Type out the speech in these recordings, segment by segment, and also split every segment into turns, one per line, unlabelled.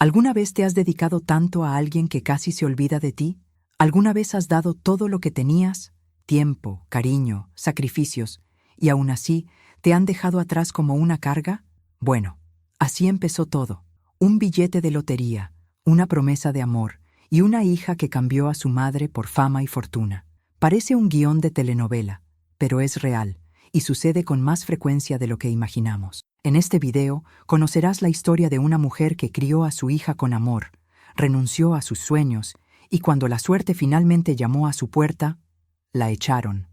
¿Alguna vez te has dedicado tanto a alguien que casi se olvida de ti? ¿Alguna vez has dado todo lo que tenías? Tiempo, cariño, sacrificios, y aún así te han dejado atrás como una carga? Bueno, así empezó todo. Un billete de lotería, una promesa de amor y una hija que cambió a su madre por fama y fortuna. Parece un guión de telenovela, pero es real y sucede con más frecuencia de lo que imaginamos. En este video conocerás la historia de una mujer que crió a su hija con amor, renunció a sus sueños y cuando la suerte finalmente llamó a su puerta, la echaron,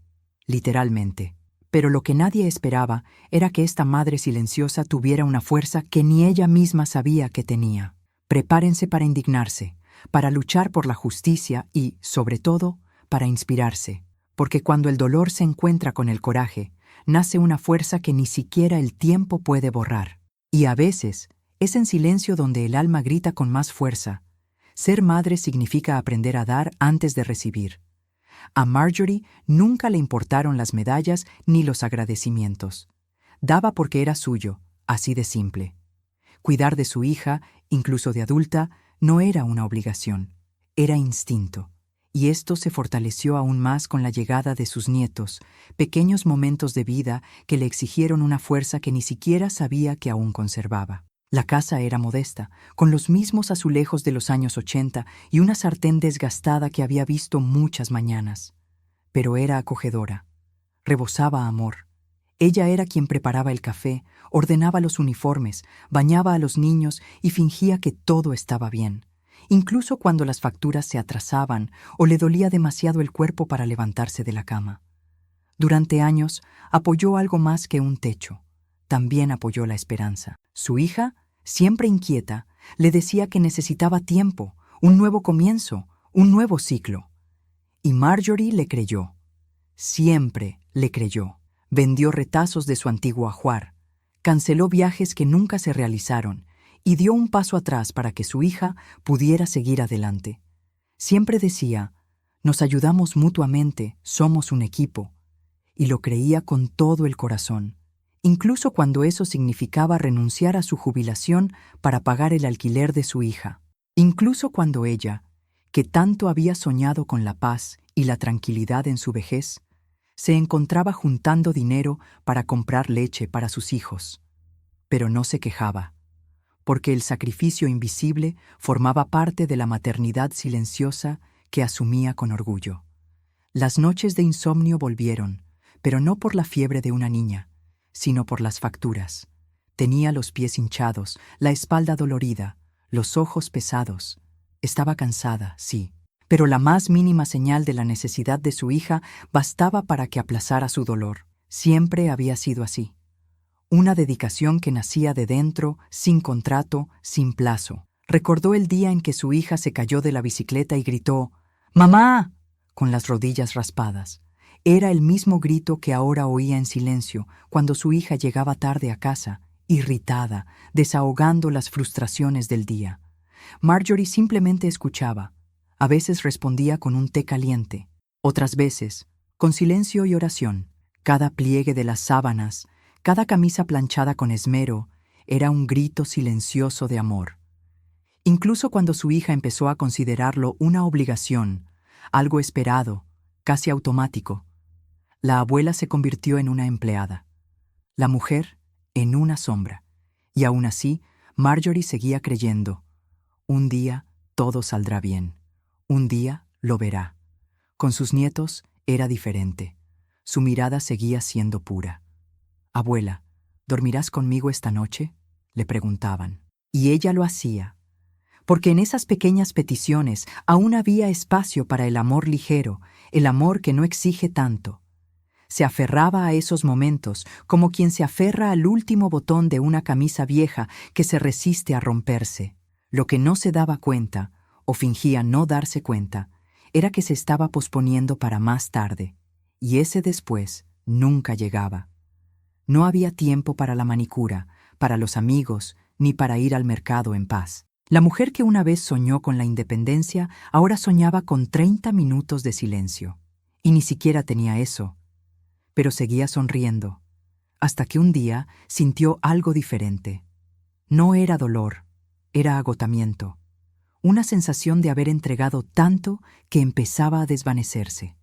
literalmente. Pero lo que nadie esperaba era que esta madre silenciosa tuviera una fuerza que ni ella misma sabía que tenía. Prepárense para indignarse, para luchar por la justicia y, sobre todo, para inspirarse, porque cuando el dolor se encuentra con el coraje, nace una fuerza que ni siquiera el tiempo puede borrar. Y a veces, es en silencio donde el alma grita con más fuerza. Ser madre significa aprender a dar antes de recibir. A Marjorie nunca le importaron las medallas ni los agradecimientos. Daba porque era suyo, así de simple. Cuidar de su hija, incluso de adulta, no era una obligación, era instinto. Y esto se fortaleció aún más con la llegada de sus nietos, pequeños momentos de vida que le exigieron una fuerza que ni siquiera sabía que aún conservaba. La casa era modesta, con los mismos azulejos de los años 80 y una sartén desgastada que había visto muchas mañanas. Pero era acogedora. Rebosaba amor. Ella era quien preparaba el café, ordenaba los uniformes, bañaba a los niños y fingía que todo estaba bien, incluso cuando las facturas se atrasaban o le dolía demasiado el cuerpo para levantarse de la cama. Durante años apoyó algo más que un techo. También apoyó la esperanza. Su hija, siempre inquieta, le decía que necesitaba tiempo, un nuevo comienzo, un nuevo ciclo. Y Marjorie le creyó. Siempre le creyó. Vendió retazos de su antiguo ajuar, canceló viajes que nunca se realizaron y dio un paso atrás para que su hija pudiera seguir adelante. Siempre decía, nos ayudamos mutuamente, somos un equipo, y lo creía con todo el corazón, incluso cuando eso significaba renunciar a su jubilación para pagar el alquiler de su hija, incluso cuando ella, que tanto había soñado con la paz y la tranquilidad en su vejez, se encontraba juntando dinero para comprar leche para sus hijos. Pero no se quejaba, porque el sacrificio invisible formaba parte de la maternidad silenciosa que asumía con orgullo. Las noches de insomnio volvieron, pero no por la fiebre de una niña, sino por las facturas. Tenía los pies hinchados, la espalda dolorida, los ojos pesados. Estaba cansada, sí, pero la más mínima señal de la necesidad de su hija bastaba para que aplazara su dolor. Siempre había sido así. Una dedicación que nacía de dentro, sin contrato, sin plazo. Recordó el día en que su hija se cayó de la bicicleta y gritó, «¡Mamá!», con las rodillas raspadas. Era el mismo grito que ahora oía en silencio cuando su hija llegaba tarde a casa, irritada, desahogando las frustraciones del día. Marjorie simplemente escuchaba. A veces respondía con un té caliente, otras veces con silencio y oración. Cada pliegue de las sábanas, cada camisa planchada con esmero, era un grito silencioso de amor. Incluso cuando su hija empezó a considerarlo una obligación, algo esperado, casi automático, la abuela se convirtió en una empleada, la mujer en una sombra, y aún así Marjorie seguía creyendo, un día todo saldrá bien. Un día lo verá. Con sus nietos era diferente. Su mirada seguía siendo pura. «Abuela, ¿dormirás conmigo esta noche?», le preguntaban. Y ella lo hacía, porque en esas pequeñas peticiones aún había espacio para el amor ligero, el amor que no exige tanto. Se aferraba a esos momentos como quien se aferra al último botón de una camisa vieja que se resiste a romperse. Lo que no se daba cuenta, o fingía no darse cuenta, era que se estaba posponiendo para más tarde, y ese después nunca llegaba. No había tiempo para la manicura, para los amigos, ni para ir al mercado en paz. La mujer que una vez soñó con la independencia ahora soñaba con 30 minutos de silencio. Y ni siquiera tenía eso. Pero seguía sonriendo, hasta que un día sintió algo diferente. No era dolor, Era agotamiento, una sensación de haber entregado tanto que empezaba a desvanecerse.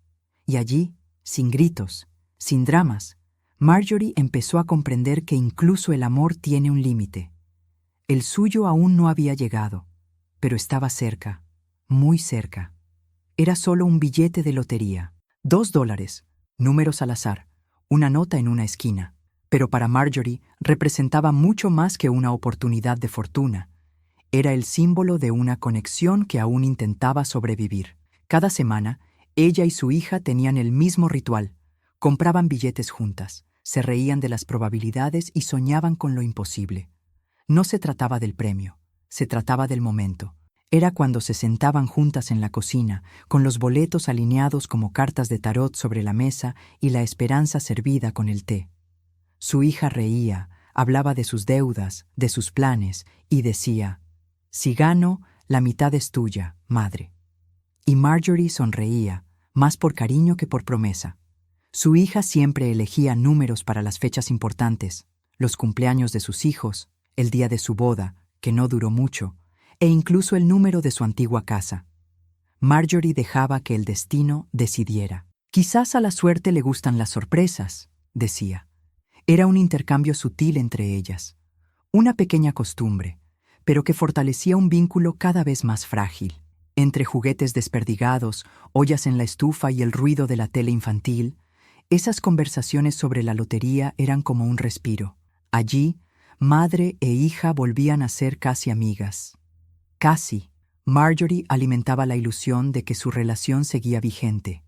Y allí, sin gritos, sin dramas, Marjorie empezó a comprender que incluso el amor tiene un límite. El suyo aún no había llegado, pero estaba cerca, muy cerca. Era solo un billete de lotería. $2, números al azar, una nota en una esquina. Pero para Marjorie representaba mucho más que una oportunidad de fortuna. Era el símbolo de una conexión que aún intentaba sobrevivir. Cada semana, ella y su hija tenían el mismo ritual. Compraban billetes juntas, se reían de las probabilidades y soñaban con lo imposible. No se trataba del premio, se trataba del momento. Era cuando se sentaban juntas en la cocina, con los boletos alineados como cartas de tarot sobre la mesa y la esperanza servida con el té. Su hija reía, hablaba de sus deudas, de sus planes, y decía: «Si gano, la mitad es tuya, madre». Y Marjorie sonreía, más por cariño que por promesa. Su hija siempre elegía números para las fechas importantes, los cumpleaños de sus hijos, el día de su boda, que no duró mucho, e incluso el número de su antigua casa. Marjorie dejaba que el destino decidiera. «Quizás a la suerte le gustan las sorpresas», decía. Era un intercambio sutil entre ellas, una pequeña costumbre, pero que fortalecía un vínculo cada vez más frágil. Entre juguetes desperdigados, ollas en la estufa y el ruido de la tele infantil, esas conversaciones sobre la lotería eran como un respiro. Allí, madre e hija volvían a ser casi amigas. Casi. Marjorie alimentaba la ilusión de que su relación seguía vigente,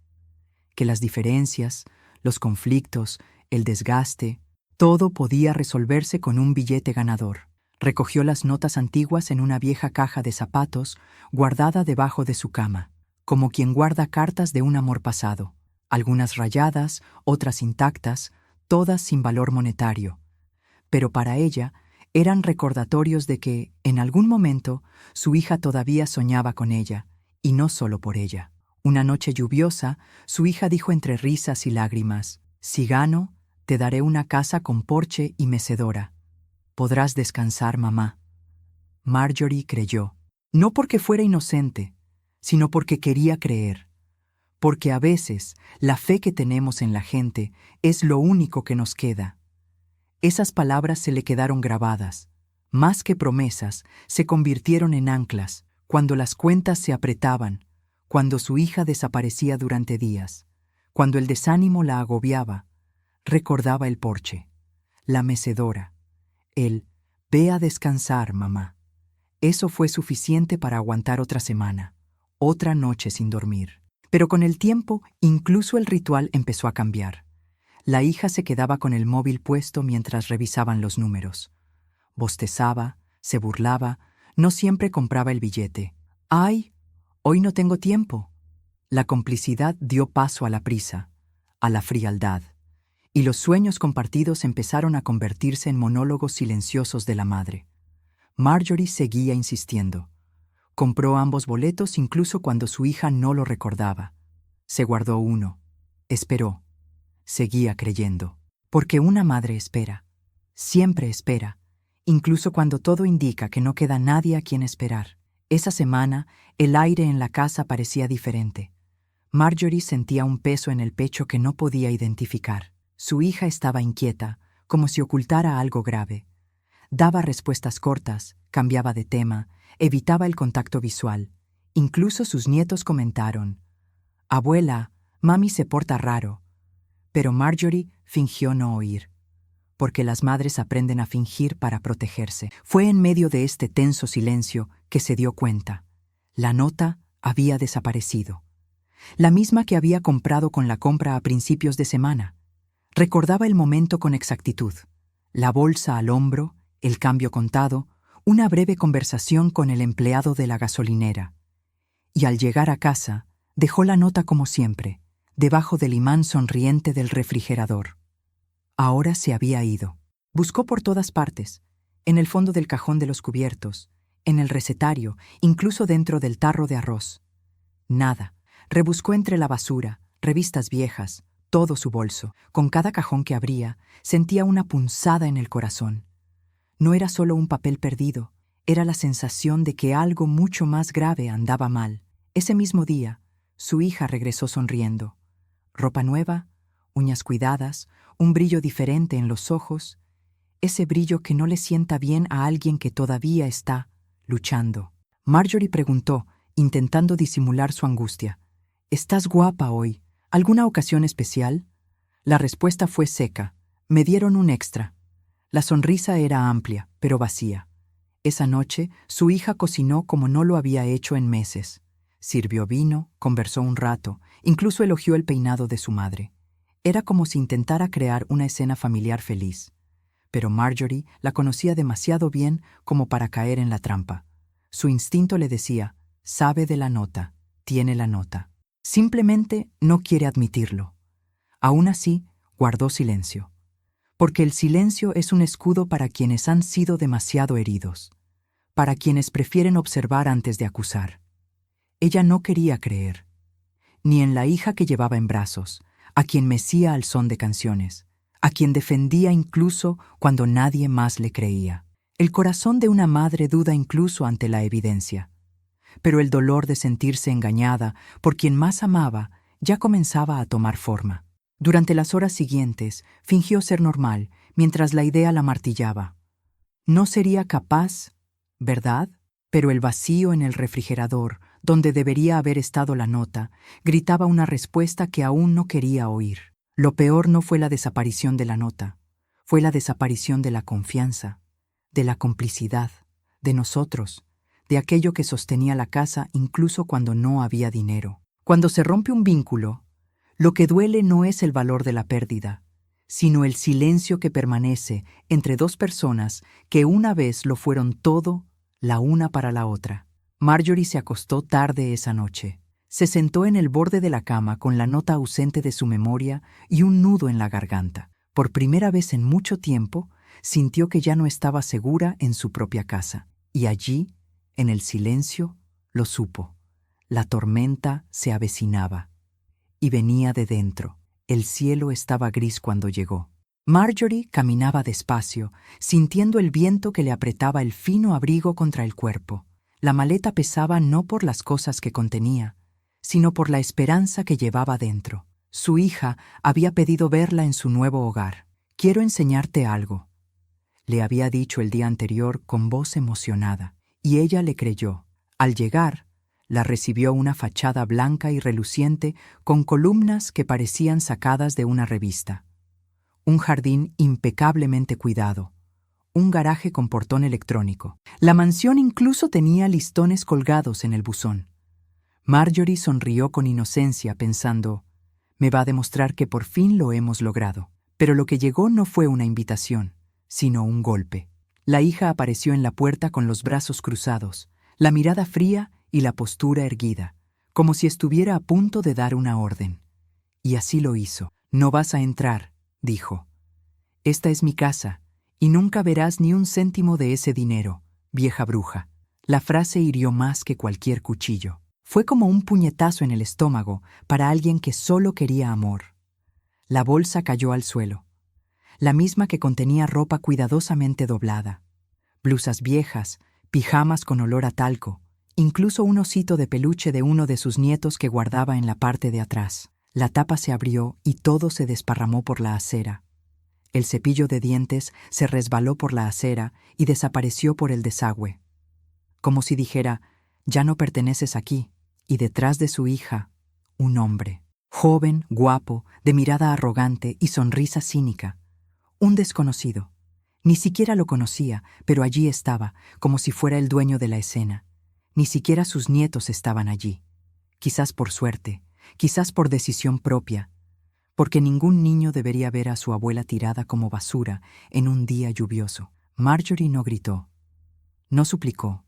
que las diferencias, los conflictos, el desgaste, todo podía resolverse con un billete ganador. Recogió las notas antiguas en una vieja caja de zapatos guardada debajo de su cama, como quien guarda cartas de un amor pasado, algunas rayadas, otras intactas, todas sin valor monetario. Pero para ella eran recordatorios de que, en algún momento, su hija todavía soñaba con ella, y no solo por ella. Una noche lluviosa, su hija dijo entre risas y lágrimas: «Si gano, te daré una casa con porche y mecedora. Podrás descansar, mamá». Marjorie creyó, no porque fuera inocente, sino porque quería creer. Porque a veces la fe que tenemos en la gente es lo único que nos queda. Esas palabras se le quedaron grabadas. Más que promesas, se convirtieron en anclas, cuando las cuentas se apretaban, cuando su hija desaparecía durante días, cuando el desánimo la agobiaba. Recordaba el porche, la mecedora, el «ve a descansar, mamá». Eso fue suficiente para aguantar otra semana, otra noche sin dormir. Pero con el tiempo, incluso el ritual empezó a cambiar. La hija se quedaba con el móvil puesto mientras revisaban los números. Bostezaba, se burlaba, no siempre compraba el billete. «¡Ay! Hoy no tengo tiempo». La complicidad dio paso a la prisa, a la frialdad. Y los sueños compartidos empezaron a convertirse en monólogos silenciosos de la madre. Marjorie seguía insistiendo. Compró ambos boletos incluso cuando su hija no lo recordaba. Se guardó uno. Esperó. Seguía creyendo. Porque una madre espera. Siempre espera. Incluso cuando todo indica que no queda nadie a quien esperar. Esa semana, el aire en la casa parecía diferente. Marjorie sentía un peso en el pecho que no podía identificar. Su hija estaba inquieta, como si ocultara algo grave. Daba respuestas cortas, cambiaba de tema, evitaba el contacto visual. Incluso sus nietos comentaron: «Abuela, mami se porta raro». Pero Marjorie fingió no oír, porque las madres aprenden a fingir para protegerse. Fue en medio de este tenso silencio que se dio cuenta. La nota había desaparecido. La misma que había comprado con la compra a principios de semana. Recordaba el momento con exactitud. La bolsa al hombro, el cambio contado, una breve conversación con el empleado de la gasolinera. Y al llegar a casa, dejó la nota como siempre, debajo del imán sonriente del refrigerador. Ahora se había ido. Buscó por todas partes, en el fondo del cajón de los cubiertos, en el recetario, incluso dentro del tarro de arroz. Nada. Rebuscó entre la basura, revistas viejas, todo su bolso. Con cada cajón que abría, sentía una punzada en el corazón. No era solo un papel perdido, era la sensación de que algo mucho más grave andaba mal. Ese mismo día, su hija regresó sonriendo. Ropa nueva, uñas cuidadas, un brillo diferente en los ojos, ese brillo que no le sienta bien a alguien que todavía está luchando. Marjorie preguntó, intentando disimular su angustia: «¿Estás guapa hoy? ¿Alguna ocasión especial?» La respuesta fue seca. Me dieron un extra. La sonrisa era amplia, pero vacía. Esa noche, su hija cocinó como no lo había hecho en meses. Sirvió vino, conversó un rato, incluso elogió el peinado de su madre. Era como si intentara crear una escena familiar feliz. Pero Marjorie la conocía demasiado bien como para caer en la trampa. Su instinto le decía: sabe de la nota, tiene la nota. Simplemente no quiere admitirlo. Aún así, guardó silencio. Porque el silencio es un escudo para quienes han sido demasiado heridos, para quienes prefieren observar antes de acusar. Ella no quería creer, ni en la hija que llevaba en brazos, a quien mecía al son de canciones, a quien defendía incluso cuando nadie más le creía. El corazón de una madre duda incluso ante la evidencia. Pero el dolor de sentirse engañada por quien más amaba ya comenzaba a tomar forma. Durante las horas siguientes, fingió ser normal, mientras la idea la martillaba. No sería capaz, ¿verdad? Pero el vacío en el refrigerador, donde debería haber estado la nota, gritaba una respuesta que aún no quería oír. Lo peor no fue la desaparición de la nota, fue la desaparición de la confianza, de la complicidad, de nosotros, de aquello que sostenía la casa incluso cuando no había dinero. Cuando se rompe un vínculo, lo que duele no es el valor de la pérdida, sino el silencio que permanece entre dos personas que una vez lo fueron todo, la una para la otra. Marjorie se acostó tarde esa noche. Se sentó en el borde de la cama con la nota ausente de su memoria y un nudo en la garganta. Por primera vez en mucho tiempo, sintió que ya no estaba segura en su propia casa. Y allí, en el silencio, lo supo. La tormenta se avecinaba. Y venía de dentro. El cielo estaba gris cuando llegó. Marjorie caminaba despacio, sintiendo el viento que le apretaba el fino abrigo contra el cuerpo. La maleta pesaba no por las cosas que contenía, sino por la esperanza que llevaba dentro. Su hija había pedido verla en su nuevo hogar. «Quiero enseñarte algo», le había dicho el día anterior con voz emocionada, y ella le creyó. Al llegar, la recibió una fachada blanca y reluciente con columnas que parecían sacadas de una revista. Un jardín impecablemente cuidado. Un garaje con portón electrónico. La mansión incluso tenía listones colgados en el buzón. Marjorie sonrió con inocencia pensando: me va a demostrar que por fin lo hemos logrado. Pero lo que llegó no fue una invitación, sino un golpe. La hija apareció en la puerta con los brazos cruzados, la mirada fría y la postura erguida, como si estuviera a punto de dar una orden. Y así lo hizo. «No vas a entrar», dijo. «Esta es mi casa, y nunca verás ni un céntimo de ese dinero, vieja bruja». La frase hirió más que cualquier cuchillo. Fue como un puñetazo en el estómago para alguien que solo quería amor. La bolsa cayó al suelo, la misma que contenía ropa cuidadosamente doblada, blusas viejas, pijamas con olor a talco, incluso un osito de peluche de uno de sus nietos que guardaba en la parte de atrás. La tapa se abrió y todo se desparramó por la acera. El cepillo de dientes se resbaló por la acera y desapareció por el desagüe. Como si dijera: «Ya no perteneces aquí». Y detrás de su hija, un hombre, joven, guapo, de mirada arrogante y sonrisa cínica. Un desconocido. Ni siquiera lo conocía, pero allí estaba, como si fuera el dueño de la escena. Ni siquiera sus nietos estaban allí. Quizás por suerte, quizás por decisión propia, porque ningún niño debería ver a su abuela tirada como basura en un día lluvioso. Marjorie no gritó, no suplicó,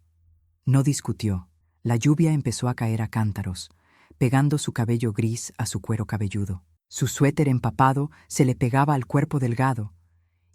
no discutió. La lluvia empezó a caer a cántaros, pegando su cabello gris a su cuero cabelludo. Su suéter empapado se le pegaba al cuerpo delgado,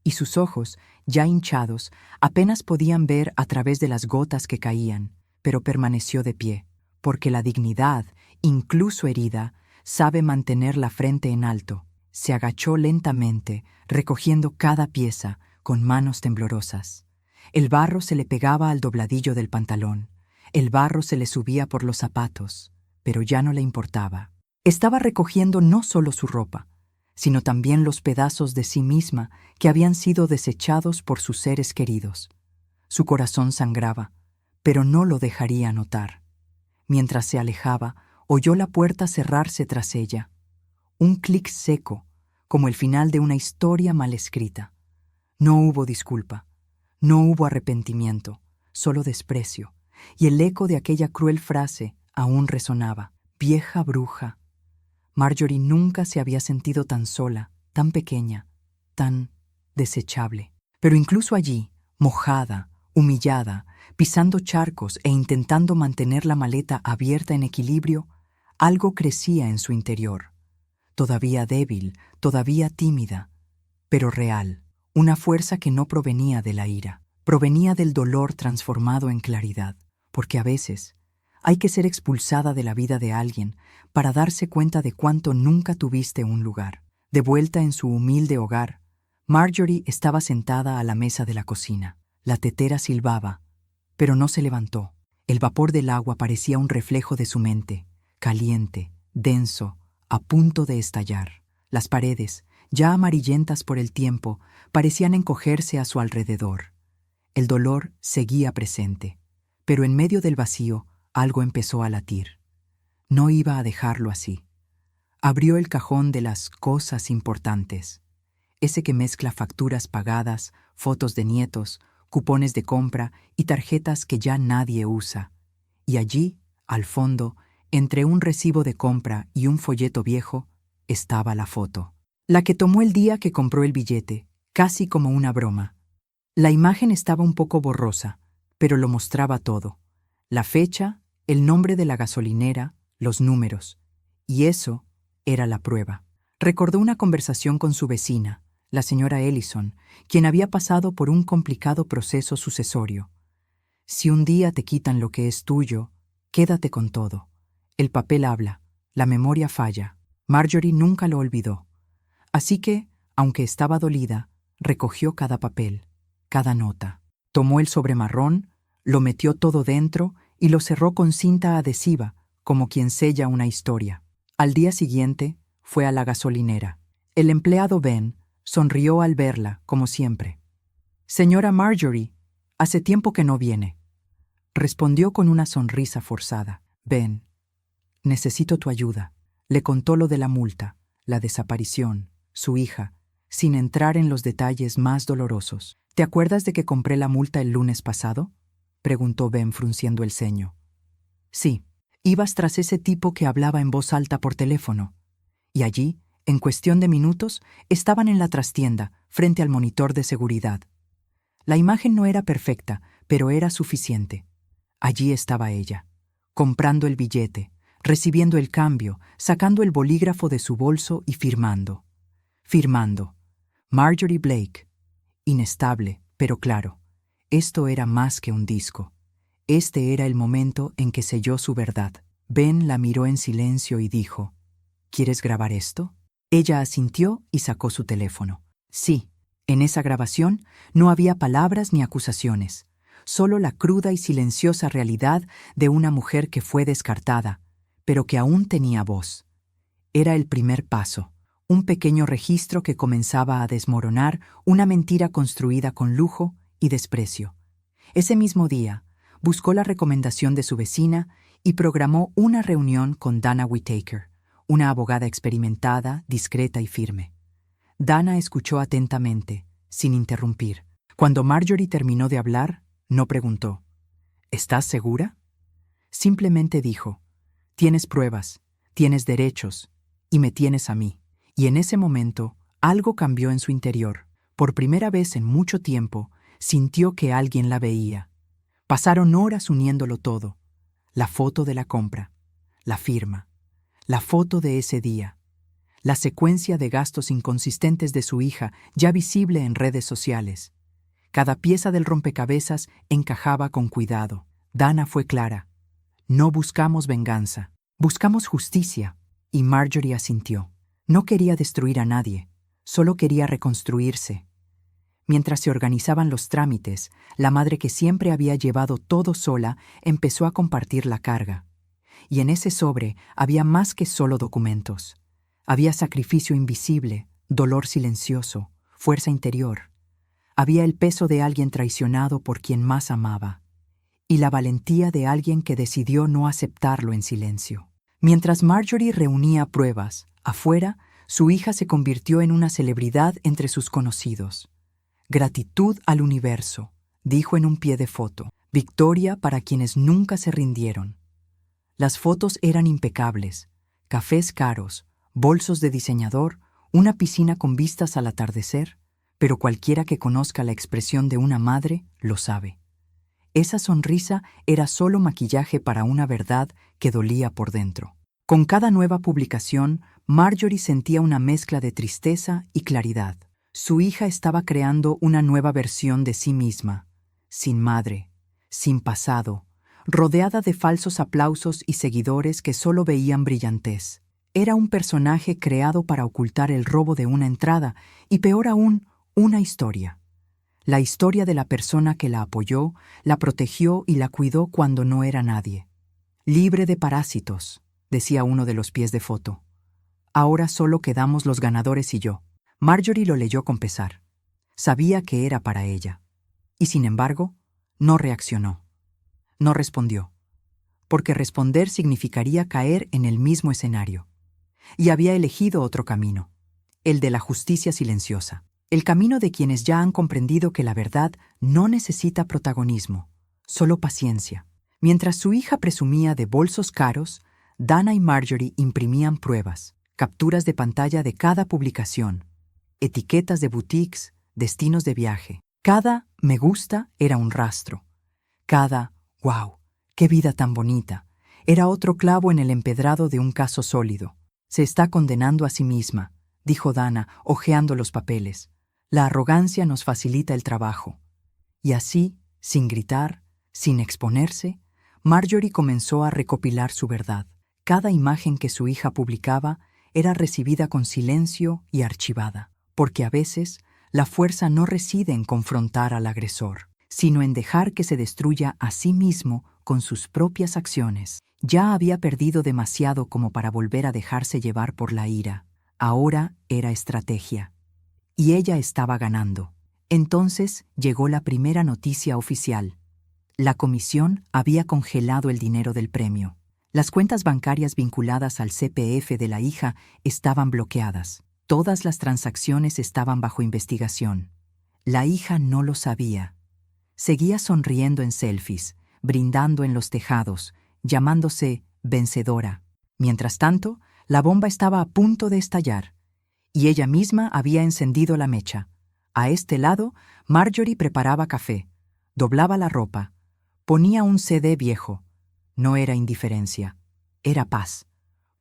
y sus ojos, ya hinchados, apenas podían ver a través de las gotas que caían, pero permaneció de pie, porque la dignidad, incluso herida, sabe mantener la frente en alto. Se agachó lentamente, recogiendo cada pieza con manos temblorosas. El barro se le pegaba al dobladillo del pantalón. El barro se le subía por los zapatos, pero ya no le importaba. Estaba recogiendo no solo su ropa, sino también los pedazos de sí misma que habían sido desechados por sus seres queridos. Su corazón sangraba, pero no lo dejaría notar. Mientras se alejaba, oyó la puerta cerrarse tras ella. Un clic seco, como el final de una historia mal escrita. No hubo disculpa, no hubo arrepentimiento, solo desprecio, y el eco de aquella cruel frase aún resonaba. Vieja bruja. Marjorie nunca se había sentido tan sola, tan pequeña, tan desechable. Pero incluso allí, mojada, humillada, pisando charcos e intentando mantener la maleta abierta en equilibrio, algo crecía en su interior. Todavía débil, todavía tímida, pero real. Una fuerza que no provenía de la ira, provenía del dolor transformado en claridad, porque a veces hay que ser expulsada de la vida de alguien para darse cuenta de cuánto nunca tuviste un lugar. De vuelta en su humilde hogar, Marjorie estaba sentada a la mesa de la cocina. La tetera silbaba, pero no se levantó. El vapor del agua parecía un reflejo de su mente, caliente, denso, a punto de estallar. Las paredes, ya amarillentas por el tiempo, parecían encogerse a su alrededor. El dolor seguía presente, pero en medio del vacío algo empezó a latir. No iba a dejarlo así. Abrió el cajón de las cosas importantes, ese que mezcla facturas pagadas, fotos de nietos, cupones de compra y tarjetas que ya nadie usa. Y allí, al fondo, entre un recibo de compra y un folleto viejo, estaba la foto. La que tomó el día que compró el billete, casi como una broma. La imagen estaba un poco borrosa, pero lo mostraba todo. La fecha, el nombre de la gasolinera, los números. Y eso era la prueba. Recordó una conversación con su vecina, la señora Ellison, quien había pasado por un complicado proceso sucesorio. Si un día te quitan lo que es tuyo, quédate con todo. El papel habla, la memoria falla. Marjorie nunca lo olvidó. Así que, aunque estaba dolida, recogió cada papel, cada nota. Tomó el sobre marrón, lo metió todo dentro y lo cerró con cinta adhesiva, como quien sella una historia. Al día siguiente, fue a la gasolinera. El empleado Ben sonrió al verla, como siempre. «Señora Marjorie, hace tiempo que no viene», respondió con una sonrisa forzada. «Ben, necesito tu ayuda». Le contó lo de la multa, la desaparición, su hija, sin entrar en los detalles más dolorosos. «¿Te acuerdas de que compré la multa el lunes pasado?», preguntó Ben frunciendo el ceño. «Sí, ibas tras ese tipo que hablaba en voz alta por teléfono. Y allí, en cuestión de minutos, estaban en la trastienda, frente al monitor de seguridad. La imagen no era perfecta, pero era suficiente. Allí estaba ella, comprando el billete, recibiendo el cambio, sacando el bolígrafo de su bolso y firmando. Firmando. Marjorie Blake. Inestable, pero claro. Esto era más que un disco. Este era el momento en que selló su verdad. Ben la miró en silencio y dijo, «¿Quieres grabar esto?». Ella asintió y sacó su teléfono. Sí, en esa grabación no había palabras ni acusaciones, solo la cruda y silenciosa realidad de una mujer que fue descartada, pero que aún tenía voz. Era el primer paso, un pequeño registro que comenzaba a desmoronar una mentira construida con lujo y desprecio. Ese mismo día, buscó la recomendación de su vecina y programó una reunión con Dana Whittaker, una abogada experimentada, discreta y firme. Dana escuchó atentamente, sin interrumpir. Cuando Marjorie terminó de hablar, no preguntó, «¿Estás segura?». Simplemente dijo, «Tienes pruebas, tienes derechos, y me tienes a mí». Y en ese momento, algo cambió en su interior. Por primera vez en mucho tiempo, sintió que alguien la veía. Pasaron horas uniéndolo todo. La foto de la compra, la firma, la foto de ese día, la secuencia de gastos inconsistentes de su hija ya visible en redes sociales. Cada pieza del rompecabezas encajaba con cuidado. Dana fue clara. «No buscamos venganza, buscamos justicia». Y Marjorie asintió. No quería destruir a nadie, solo quería reconstruirse. Mientras se organizaban los trámites, la madre que siempre había llevado todo sola empezó a compartir la carga. Y en ese sobre había más que solo documentos. Había sacrificio invisible, dolor silencioso, fuerza interior. Había el peso de alguien traicionado por quien más amaba. Y la valentía de alguien que decidió no aceptarlo en silencio. Mientras Marjorie reunía pruebas, afuera, su hija se convirtió en una celebridad entre sus conocidos. Gratitud al universo, dijo en un pie de foto. Victoria para quienes nunca se rindieron. Las fotos eran impecables. Cafés caros, bolsos de diseñador, una piscina con vistas al atardecer, pero cualquiera que conozca la expresión de una madre lo sabe. Esa sonrisa era solo maquillaje para una verdad que dolía por dentro. Con cada nueva publicación, Marjorie sentía una mezcla de tristeza y claridad. Su hija estaba creando una nueva versión de sí misma, sin madre, sin pasado, rodeada de falsos aplausos y seguidores que solo veían brillantez. Era un personaje creado para ocultar el robo de una entrada y, peor aún, una historia. La historia de la persona que la apoyó, la protegió y la cuidó cuando no era nadie. Libre de parásitos, decía uno de los pies de foto. Ahora solo quedamos los ganadores y yo. Marjorie lo leyó con pesar. Sabía que era para ella. Y sin embargo, no reaccionó. No respondió. Porque responder significaría caer en el mismo escenario. Y había elegido otro camino. El de la justicia silenciosa. El camino de quienes ya han comprendido que la verdad no necesita protagonismo, solo paciencia. Mientras su hija presumía de bolsos caros, Dana y Marjorie imprimían pruebas, capturas de pantalla de cada publicación, etiquetas de boutiques, destinos de viaje. Cada me gusta era un rastro. Cada wow, qué vida tan bonita, era otro clavo en el empedrado de un caso sólido. Se está condenando a sí misma, dijo Dana, hojeando los papeles. La arrogancia nos facilita el trabajo. Y así, sin gritar, sin exponerse, Marjorie comenzó a recopilar su verdad. Cada imagen que su hija publicaba era recibida con silencio y archivada, porque a veces la fuerza no reside en confrontar al agresor, sino en dejar que se destruya a sí mismo con sus propias acciones. Ya había perdido demasiado como para volver a dejarse llevar por la ira. Ahora era estrategia. Y ella estaba ganando. Entonces llegó la primera noticia oficial. La comisión había congelado el dinero del premio. Las cuentas bancarias vinculadas al CPF de la hija estaban bloqueadas. Todas las transacciones estaban bajo investigación. La hija no lo sabía. Seguía sonriendo en selfies, brindando en los tejados, llamándose vencedora. Mientras tanto, la bomba estaba a punto de estallar. Y ella misma había encendido la mecha. A este lado, Marjorie preparaba café, doblaba la ropa, ponía un CD viejo. No era indiferencia, era paz,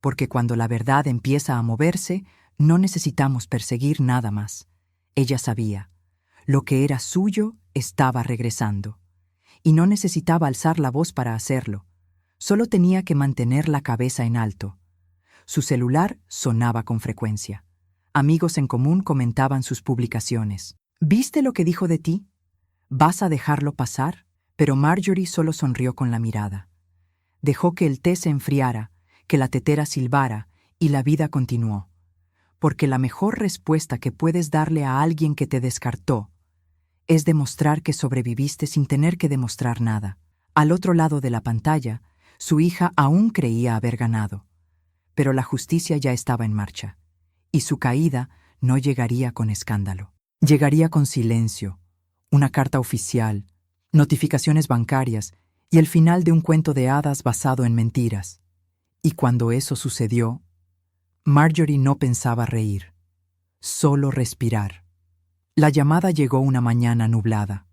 porque cuando la verdad empieza a moverse, no necesitamos perseguir nada más. Ella sabía, lo que era suyo estaba regresando, y no necesitaba alzar la voz para hacerlo, solo tenía que mantener la cabeza en alto. Su celular sonaba con frecuencia. Amigos en común comentaban sus publicaciones. ¿Viste lo que dijo de ti? ¿Vas a dejarlo pasar? Pero Marjorie solo sonrió con la mirada. Dejó que el té se enfriara, que la tetera silbara, y la vida continuó. Porque la mejor respuesta que puedes darle a alguien que te descartó es demostrar que sobreviviste sin tener que demostrar nada. Al otro lado de la pantalla, su hija aún creía haber ganado. Pero la justicia ya estaba en marcha. Y su caída no llegaría con escándalo. Llegaría con silencio, una carta oficial, notificaciones bancarias y el final de un cuento de hadas basado en mentiras. Y cuando eso sucedió, Marjorie no pensaba reír, solo respirar. La llamada llegó una mañana nublada.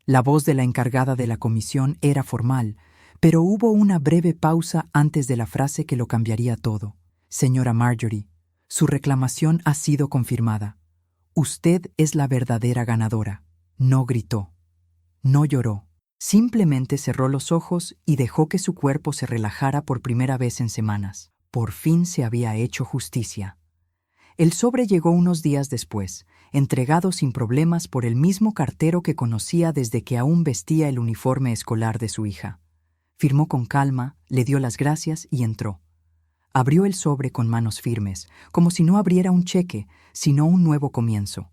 La voz de la encargada de la comisión era formal, pero hubo una breve pausa antes de la frase que lo cambiaría todo. Señora Marjorie, su reclamación ha sido confirmada. Usted es la verdadera ganadora. No gritó. No lloró. Simplemente cerró los ojos y dejó que su cuerpo se relajara por primera vez en semanas. Por fin se había hecho justicia. El sobre llegó unos días después, entregado sin problemas por el mismo cartero que conocía desde que aún vestía el uniforme escolar de su hija. Firmó con calma, le dio las gracias y entró. Abrió el sobre con manos firmes, como si no abriera un cheque, sino un nuevo comienzo.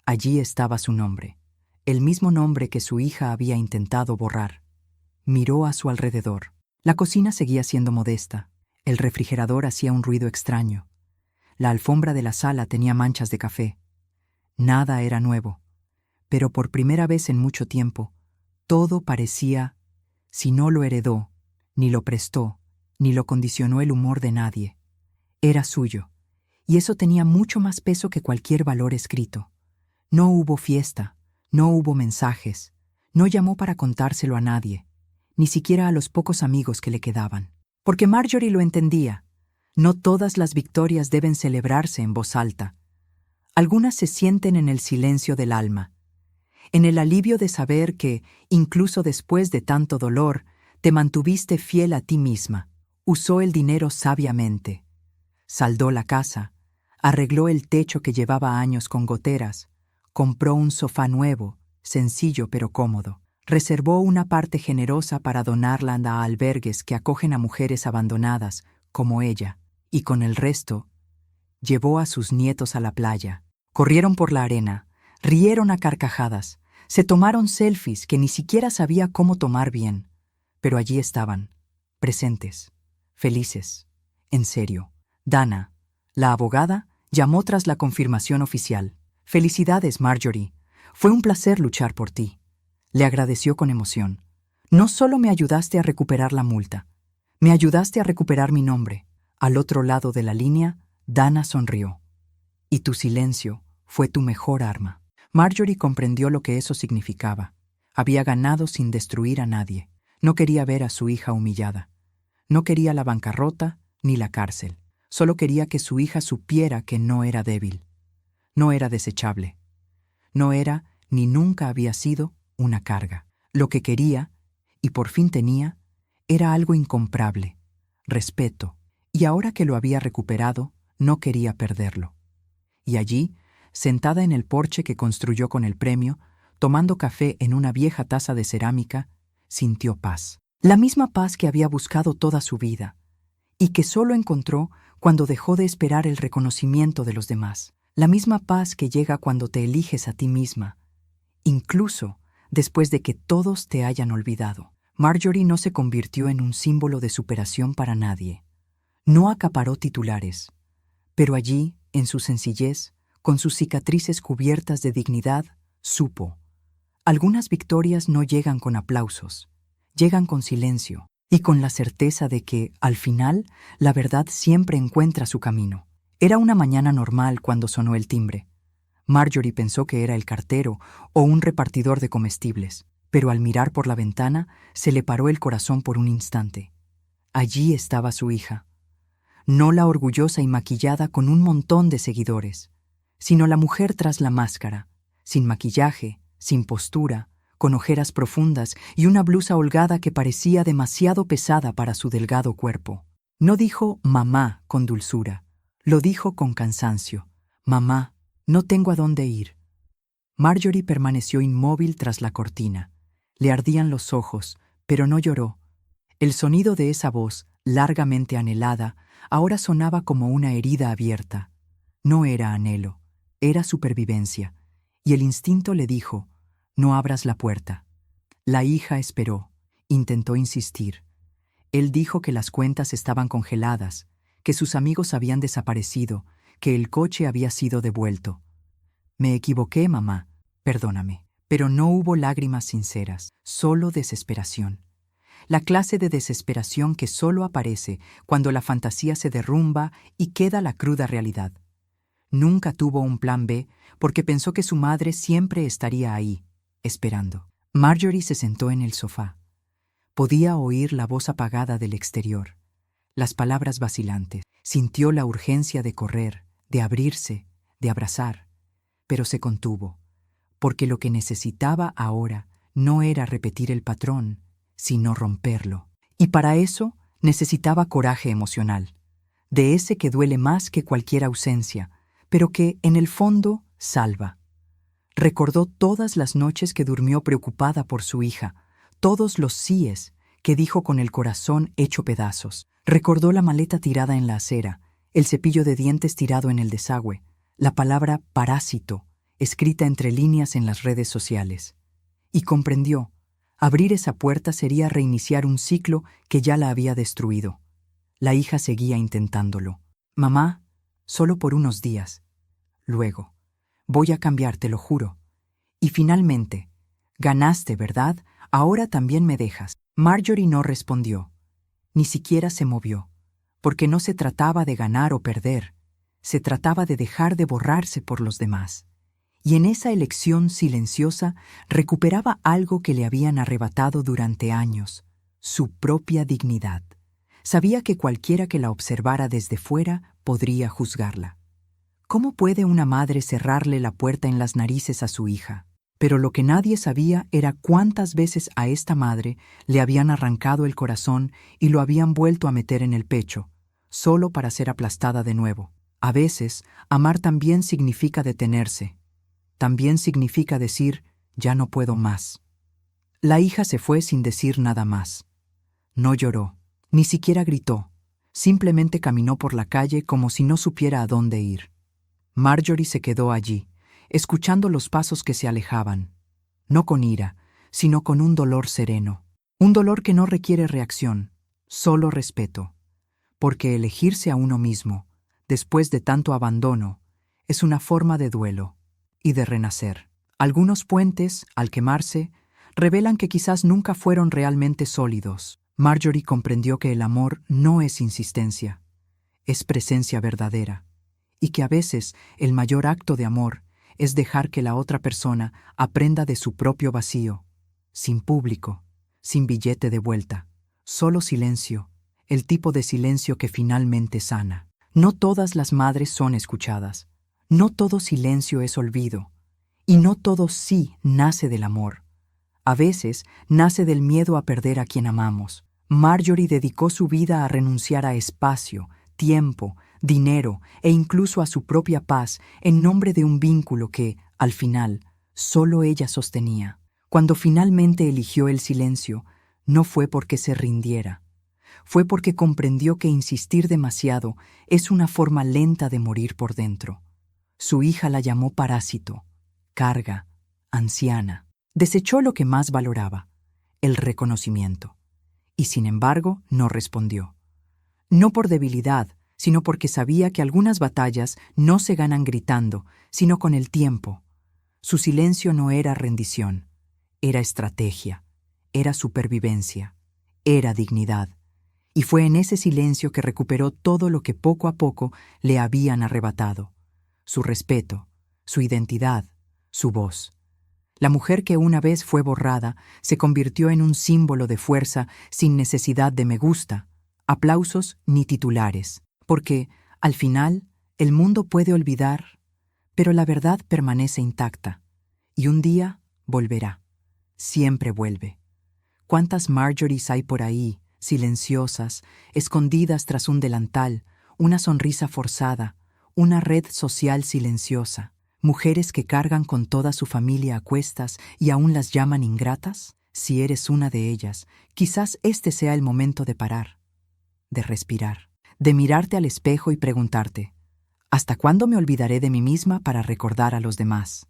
Allí estaba su nombre, el mismo nombre que su hija había intentado borrar. Miró a su alrededor. La cocina seguía siendo modesta. El refrigerador hacía un ruido extraño. La alfombra de la sala tenía manchas de café. Nada era nuevo, pero por primera vez en mucho tiempo, todo parecía, si no lo heredó, ni lo prestó, ni lo condicionó el humor de nadie, era suyo, y eso tenía mucho más peso que cualquier valor escrito. No hubo fiesta, no hubo mensajes, no llamó para contárselo a nadie, ni siquiera a los pocos amigos que le quedaban. Porque Marjorie lo entendía. No todas las victorias deben celebrarse en voz alta. Algunas se sienten en el silencio del alma, en el alivio de saber que, incluso después de tanto dolor, te mantuviste fiel a ti misma, usó el dinero sabiamente, saldó la casa, arregló el techo que llevaba años con goteras, compró un sofá nuevo, sencillo pero cómodo, reservó una parte generosa para donarla a albergues que acogen a mujeres abandonadas, como ella, y con el resto, llevó a sus nietos a la playa. Corrieron por la arena, rieron a carcajadas, se tomaron selfies que ni siquiera sabía cómo tomar bien, pero allí estaban, presentes, felices, en serio. Dana, la abogada, llamó tras la confirmación oficial. «Felicidades, Marjorie. Fue un placer luchar por ti». Le agradeció con emoción. «No solo me ayudaste a recuperar la multa, me ayudaste a recuperar mi nombre». Al otro lado de la línea, Dana sonrió. «Y tu silencio fue tu mejor arma». Marjorie comprendió lo que eso significaba. Había ganado sin destruir a nadie. No quería ver a su hija humillada. No quería la bancarrota ni la cárcel. Solo quería que su hija supiera que no era débil. No era desechable. No era, ni nunca había sido, una carga. Lo que quería, y por fin tenía, era algo incomparable: respeto. Y ahora que lo había recuperado, no quería perderlo. Y allí, sentada en el porche que construyó con el premio, tomando café en una vieja taza de cerámica, sintió paz. La misma paz que había buscado toda su vida, y que solo encontró cuando dejó de esperar el reconocimiento de los demás. La misma paz que llega cuando te eliges a ti misma, incluso después de que todos te hayan olvidado. Marjorie no se convirtió en un símbolo de superación para nadie. No acaparó titulares, pero allí, en su sencillez, con sus cicatrices cubiertas de dignidad, supo: algunas victorias no llegan con aplausos, llegan con silencio y con la certeza de que, al final, la verdad siempre encuentra su camino. Era una mañana normal cuando sonó el timbre. Marjorie pensó que era el cartero o un repartidor de comestibles, pero al mirar por la ventana se le paró el corazón por un instante. Allí estaba su hija. No la orgullosa y maquillada con un montón de seguidores, sino la mujer tras la máscara, sin maquillaje, sin postura, con ojeras profundas y una blusa holgada que parecía demasiado pesada para su delgado cuerpo. No dijo «mamá» con dulzura, lo dijo con cansancio: «Mamá, no tengo a dónde ir». Marjorie permaneció inmóvil tras la cortina. Le ardían los ojos, pero no lloró. El sonido de esa voz, largamente anhelada, ahora sonaba como una herida abierta. No era anhelo, era supervivencia, y el instinto le dijo: «No abras la puerta». La hija esperó, intentó insistir. Él dijo que las cuentas estaban congeladas, que sus amigos habían desaparecido, que el coche había sido devuelto. «Me equivoqué, mamá, perdóname». Pero no hubo lágrimas sinceras, solo desesperación. La clase de desesperación que solo aparece cuando la fantasía se derrumba y queda la cruda realidad. Nunca tuvo un plan B porque pensó que su madre siempre estaría ahí, esperando. Marjorie se sentó en el sofá. Podía oír la voz apagada del exterior, las palabras vacilantes. Sintió la urgencia de correr, de abrirse, de abrazar, pero se contuvo, porque lo que necesitaba ahora no era repetir el patrón, sino romperlo. Y para eso necesitaba coraje emocional, de ese que duele más que cualquier ausencia, pero que, en el fondo, salva. Recordó todas las noches que durmió preocupada por su hija, todos los síes que dijo con el corazón hecho pedazos. Recordó la maleta tirada en la acera, el cepillo de dientes tirado en el desagüe, la palabra parásito, escrita entre líneas en las redes sociales. Y comprendió, abrir esa puerta sería reiniciar un ciclo que ya la había destruido. La hija seguía intentándolo. Mamá, solo por unos días. Luego, voy a cambiar, te lo juro. Y finalmente, ganaste, ¿verdad? Ahora también me dejas. Marjorie no respondió. Ni siquiera se movió, porque no se trataba de ganar o perder, se trataba de dejar de borrarse por los demás. Y en esa elección silenciosa recuperaba algo que le habían arrebatado durante años, su propia dignidad. Sabía que cualquiera que la observara desde fuera podría juzgarla. ¿Cómo puede una madre cerrarle la puerta en las narices a su hija? Pero lo que nadie sabía era cuántas veces a esta madre le habían arrancado el corazón y lo habían vuelto a meter en el pecho, solo para ser aplastada de nuevo. A veces, amar también significa detenerse. También significa decir, ya no puedo más. La hija se fue sin decir nada más. No lloró, ni siquiera gritó, simplemente caminó por la calle como si no supiera a dónde ir. Marjorie se quedó allí, escuchando los pasos que se alejaban, no con ira, sino con un dolor sereno, un dolor que no requiere reacción, solo respeto, porque elegirse a uno mismo, después de tanto abandono, es una forma de duelo y de renacer. Algunos puentes, al quemarse, revelan que quizás nunca fueron realmente sólidos. Marjorie comprendió que el amor no es insistencia, es presencia verdadera, y que a veces el mayor acto de amor es dejar que la otra persona aprenda de su propio vacío, sin público, sin billete de vuelta, solo silencio, el tipo de silencio que finalmente sana. No todas las madres son escuchadas, no todo silencio es olvido, y no todo sí nace del amor. A veces nace del miedo a perder a quien amamos. Marjorie dedicó su vida a renunciar a espacio, tiempo, dinero e incluso a su propia paz en nombre de un vínculo que, al final, solo ella sostenía. Cuando finalmente eligió el silencio, no fue porque se rindiera. Fue porque comprendió que insistir demasiado es una forma lenta de morir por dentro. Su hija la llamó parásito, carga, anciana. Desechó lo que más valoraba, el reconocimiento. Y sin embargo, no respondió. No por debilidad, sino porque sabía que algunas batallas no se ganan gritando, sino con el tiempo. Su silencio no era rendición, era estrategia, era supervivencia, era dignidad. Y fue en ese silencio que recuperó todo lo que poco a poco le habían arrebatado. Su respeto, su identidad, su voz. La mujer que una vez fue borrada se convirtió en un símbolo de fuerza sin necesidad de me gusta, aplausos ni titulares. Porque, al final, el mundo puede olvidar, pero la verdad permanece intacta. Y un día volverá. Siempre vuelve. ¿Cuántas Marjories hay por ahí, silenciosas, escondidas tras un delantal, una sonrisa forzada, una red social silenciosa? ¿Mujeres que cargan con toda su familia a cuestas y aún las llaman ingratas? Si eres una de ellas, quizás este sea el momento de parar, de respirar, de mirarte al espejo y preguntarte, ¿hasta cuándo me olvidaré de mí misma para recordar a los demás?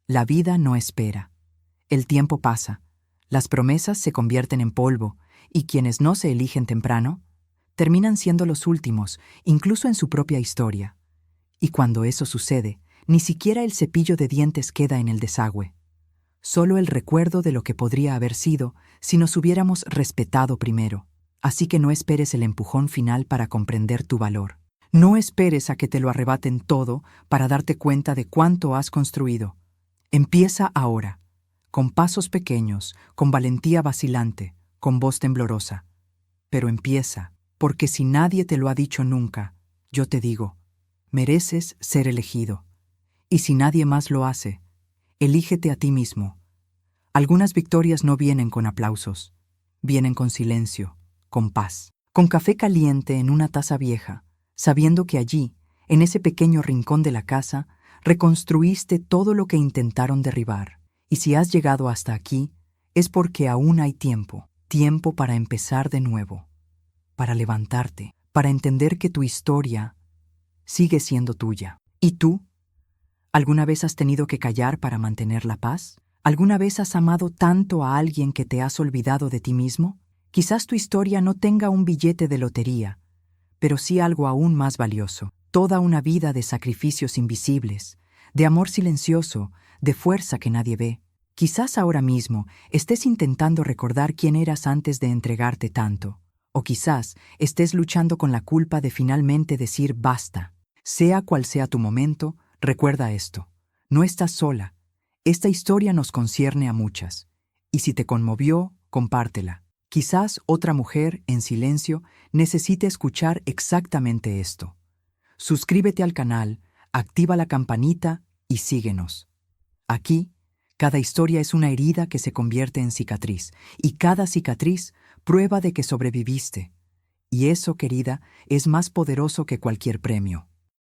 La vida no espera. El tiempo pasa, las promesas se convierten en polvo, y quienes no se eligen temprano, terminan siendo los últimos, incluso en su propia historia. Y cuando eso sucede, ni siquiera el cepillo de dientes queda en el desagüe. Solo el recuerdo de lo que podría haber sido si nos hubiéramos respetado primero. Así que no esperes el empujón final para comprender tu valor. No esperes a que te lo arrebaten todo para darte cuenta de cuánto has construido. Empieza ahora, con pasos pequeños, con valentía vacilante, con voz temblorosa. Pero empieza, porque si nadie te lo ha dicho nunca, yo te digo, mereces ser elegido. Y si nadie más lo hace, elígete a ti mismo. Algunas victorias no vienen con aplausos, vienen con silencio, con paz, con café caliente en una taza vieja, sabiendo que allí, en ese pequeño rincón de la casa, Reconstruiste todo lo que intentaron derribar. Y si has llegado hasta aquí, es porque aún hay tiempo. Tiempo para empezar de nuevo, para levantarte, para entender que tu historia sigue siendo tuya. ¿Y tú? ¿Alguna vez has tenido que callar para mantener la paz? ¿Alguna vez has amado tanto a alguien que te has olvidado de ti mismo? Quizás tu historia no tenga un billete de lotería, pero sí algo aún más valioso. Toda una vida de sacrificios invisibles, de amor silencioso, de fuerza que nadie ve. Quizás ahora mismo estés intentando recordar quién eras antes de entregarte tanto, o quizás estés luchando con la culpa de finalmente decir basta. Sea cual sea tu momento, recuerda esto: no estás sola. Esta historia nos concierne a muchas, y si te conmovió, compártela. Quizás otra mujer, en silencio, necesite escuchar exactamente esto. Suscríbete al canal, activa la campanita y síguenos. Aquí, cada historia es una herida que se convierte en cicatriz, y cada cicatriz prueba de que sobreviviste. Y eso, querida, es más poderoso que cualquier premio.